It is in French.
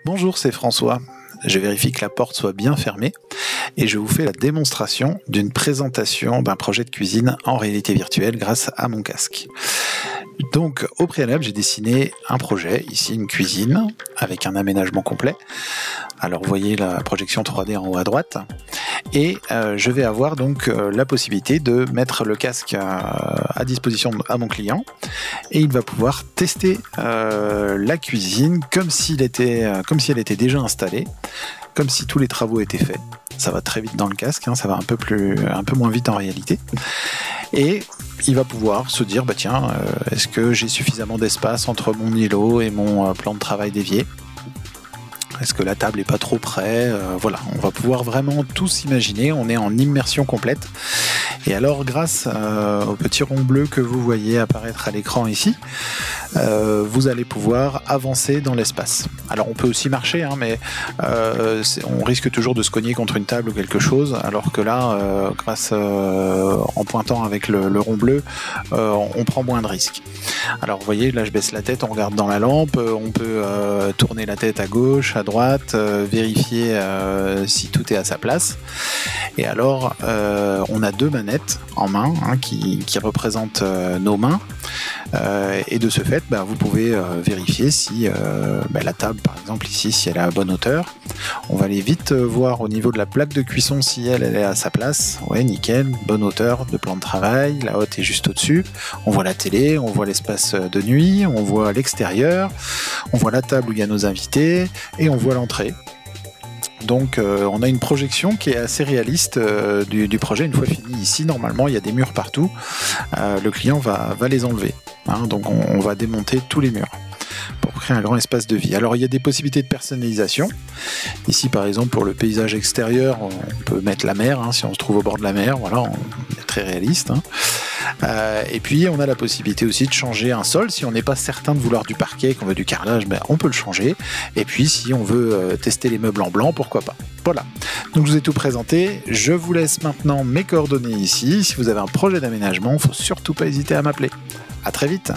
Bonjour, c'est François. Je vérifie que la porte soit bien fermée et je vous fais la démonstration d'une présentation d'un projet de cuisine en réalité virtuelle grâce à mon casque. Donc au préalable, j'ai dessiné un projet, ici une cuisine avec un aménagement complet. Alors vous voyez la projection 3D en haut à droite. Et je vais avoir donc la possibilité de mettre le casque à disposition à mon client et il va pouvoir tester la cuisine comme si elle était déjà installée, comme si tous les travaux étaient faits. Ça va très vite dans le casque, ça va un peu moins vite en réalité. Et il va pouvoir se dire, est-ce que j'ai suffisamment d'espace entre mon îlot et mon plan de travail dévié ? Est-ce que la table n'est pas trop près ? Voilà, on va pouvoir vraiment tout s'imaginer, on est en immersion complète. Et alors, grâce au petit rond bleu que vous voyez apparaître à l'écran ici, vous allez pouvoir avancer dans l'espace. Alors, on peut aussi marcher, mais on risque toujours de se cogner contre une table ou quelque chose, alors que là, en pointant avec le rond bleu, on prend moins de risques. Alors, vous voyez, là, je baisse la tête, on regarde dans la lampe, on peut tourner la tête à gauche, à droite, vérifier si tout est à sa place. Et alors, on a deux manettes en main qui représentent nos mains. Et de ce fait, vous pouvez vérifier si la table, par exemple ici, si elle est à bonne hauteur. On va aller vite voir au niveau de la plaque de cuisson si elle est à sa place. Ouais, nickel, bonne hauteur de plan de travail. La hotte est juste au-dessus. On voit la télé, on voit l'espace de nuit, on voit l'extérieur, on voit la table où il y a nos invités et on voit l'entrée. Donc on a une projection qui est assez réaliste du projet. Une fois fini ici, normalement il y a des murs partout. Le client va les enlever. Donc on va démonter tous les murs pour créer un grand espace de vie. Alors il y a des possibilités de personnalisation. Ici par exemple pour le paysage extérieur, on peut mettre la mer si on se trouve au bord de la mer. Voilà, on est très réaliste. Et puis on a la possibilité aussi de changer un sol. Si on n'est pas certain de vouloir du parquet, qu'on veut du carrelage, on peut le changer. Et puis si on veut tester les meubles en blanc, pourquoi pas. Voilà, donc je vous ai tout présenté. Je vous laisse maintenant mes coordonnées ici. Si vous avez un projet d'aménagement, il ne faut surtout pas hésiter à m'appeler. À très vite.